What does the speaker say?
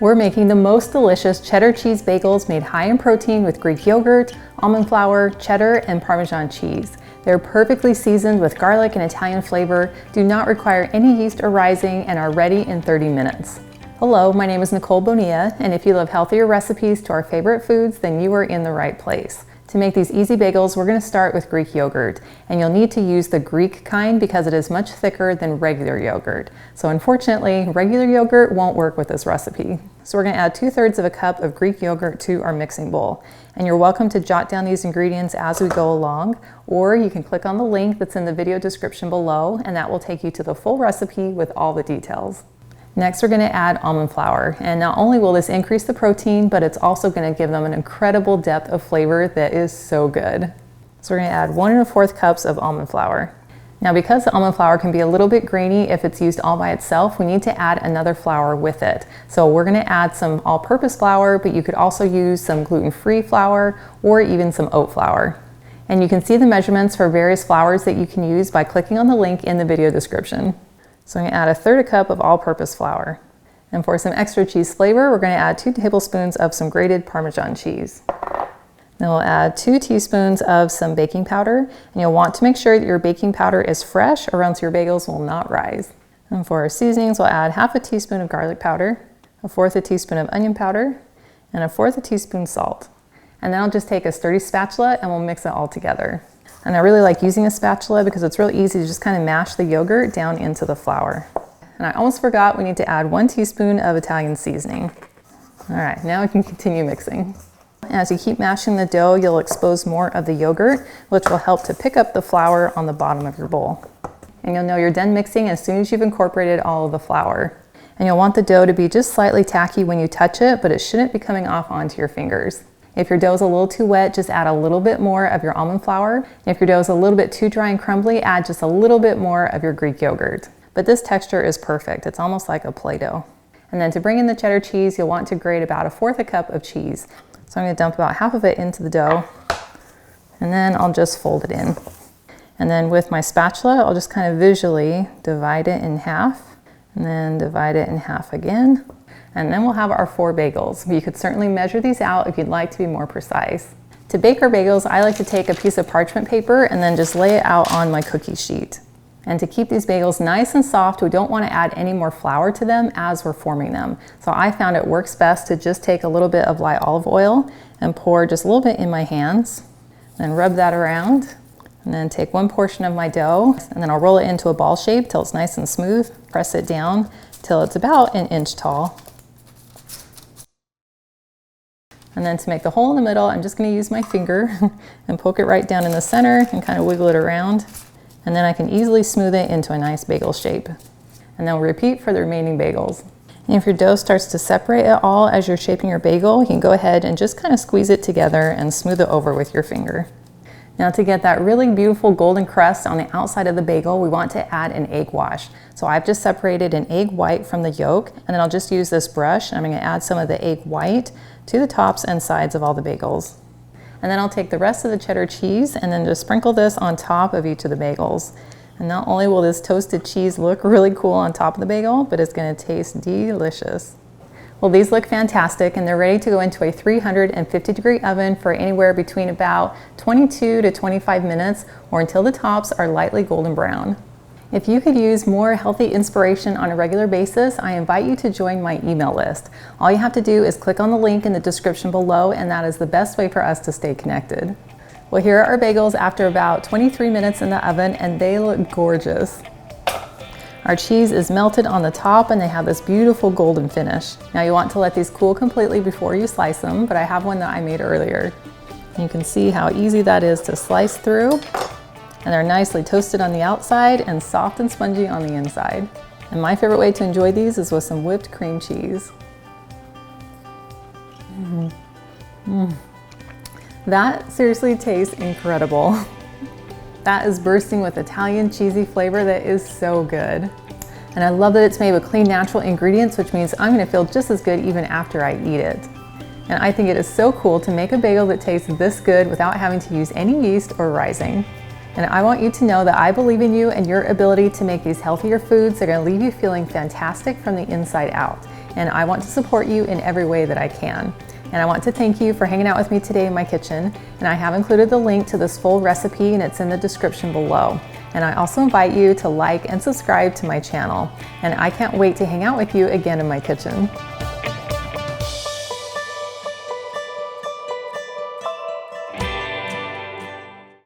We're making the most delicious cheddar cheese bagels made high in protein with Greek yogurt, almond flour, cheddar, and Parmesan cheese. They're perfectly seasoned with garlic and Italian flavor, do not require any yeast or rising, and are ready in 30 minutes. Hello, my name is Nicole Bonilla, and if you love healthier recipes to our favorite foods, then you are in the right place. To make these easy bagels, we're going to start with Greek yogurt, and you'll need to use the Greek kind because it is much thicker than regular yogurt. So unfortunately, regular yogurt won't work with this recipe. So we're going to add 2/3 of a cup of Greek yogurt to our mixing bowl. And you're welcome to jot down these ingredients as we go along, or you can click on the link that's in the video description below, and that will take you to the full recipe with all the details. Next, we're going to add almond flour, and not only will this increase the protein, but it's also going to give them an incredible depth of flavor that is so good. So we're going to add 1 1/4 cups of almond flour. Now, because the almond flour can be a little bit grainy if it's used all by itself, we need to add another flour with it. So we're going to add some all-purpose flour, but you could also use some gluten-free flour or even some oat flour. And you can see the measurements for various flours that you can use by clicking on the link in the video description. So I'm going to add 1/3 cup of all-purpose flour. And for some extra cheese flavor, we're going to add 2 tablespoons of some grated Parmesan cheese. Then we'll add 2 teaspoons of some baking powder, and you'll want to make sure that your baking powder is fresh or else your bagels will not rise. And for our seasonings, we'll add 1/2 teaspoon of garlic powder, 1/4 teaspoon of onion powder, and 1/4 teaspoon salt. And then I'll just take a sturdy spatula and we'll mix it all together. And I really like using a spatula because it's really easy to just kind of mash the yogurt down into the flour. And I almost forgot, we need to add 1 teaspoon of Italian seasoning. All right, now we can continue mixing. As you keep mashing the dough, you'll expose more of the yogurt, which will help to pick up the flour on the bottom of your bowl. And you'll know you're done mixing as soon as you've incorporated all of the flour. And you'll want the dough to be just slightly tacky when you touch it, but it shouldn't be coming off onto your fingers. If your dough is a little too wet, just add a little bit more of your almond flour. If your dough is a little bit too dry and crumbly, add just a little bit more of your Greek yogurt. But this texture is perfect. It's almost like a Play-Doh. And then to bring in the cheddar cheese, you'll want to grate about 1/4 cup of cheese. So I'm going to dump about half of it into the dough, and then I'll just fold it in. And then with my spatula, I'll just kind of visually divide it in half, and then divide it in half again. And then we'll have our 4 bagels. You could certainly measure these out if you'd like to be more precise. To bake our bagels, I like to take a piece of parchment paper and then just lay it out on my cookie sheet. And to keep these bagels nice and soft, we don't want to add any more flour to them as we're forming them. So I found it works best to just take a little bit of light olive oil and pour just a little bit in my hands, then rub that around, and then take 1 portion of my dough, and then I'll roll it into a ball shape till it's nice and smooth. Press it down till it's about 1 inch tall. And then to make the hole in the middle, I'm just going to use my finger and poke it right down in the center and kind of wiggle it around. And then I can easily smooth it into a nice bagel shape. And then we'll repeat for the remaining bagels. And if your dough starts to separate at all as you're shaping your bagel, you can go ahead and just kind of squeeze it together and smooth it over with your finger. Now to get that really beautiful golden crust on the outside of the bagel, we want to add an egg wash. So I've just separated an egg white from the yolk, and then I'll just use this brush and I'm going to add some of the egg white to the tops and sides of all the bagels. And then I'll take the rest of the cheddar cheese and then just sprinkle this on top of each of the bagels. And not only will this toasted cheese look really cool on top of the bagel, but it's going to taste delicious. Well, these look fantastic and they're ready to go into a 350-degree oven for anywhere between about 22 to 25 minutes or until the tops are lightly golden brown. If you could use more healthy inspiration on a regular basis, I invite you to join my email list. All you have to do is click on the link in the description below, and that is the best way for us to stay connected. Well, here are our bagels after about 23 minutes in the oven, and they look gorgeous. Our cheese is melted on the top and they have this beautiful golden finish. Now you want to let these cool completely before you slice them, but I have one that I made earlier. You can see how easy that is to slice through. And they're nicely toasted on the outside and soft and spongy on the inside. And my favorite way to enjoy these is with some whipped cream cheese. That seriously tastes incredible. That is bursting with Italian cheesy flavor that is so good. And I love that it's made with clean, natural ingredients, which means I'm gonna feel just as good even after I eat it. And I think it is so cool to make a bagel that tastes this good without having to use any yeast or rising. And I want you to know that I believe in you and your ability to make these healthier foods that are gonna leave you feeling fantastic from the inside out. and I want to support you in every way that I can. And I want to thank you for hanging out with me today in my kitchen, and I have included the link to this full recipe and it's in the description below. And I also invite you to like and subscribe to my channel, and I can't wait to hang out with you again in my kitchen.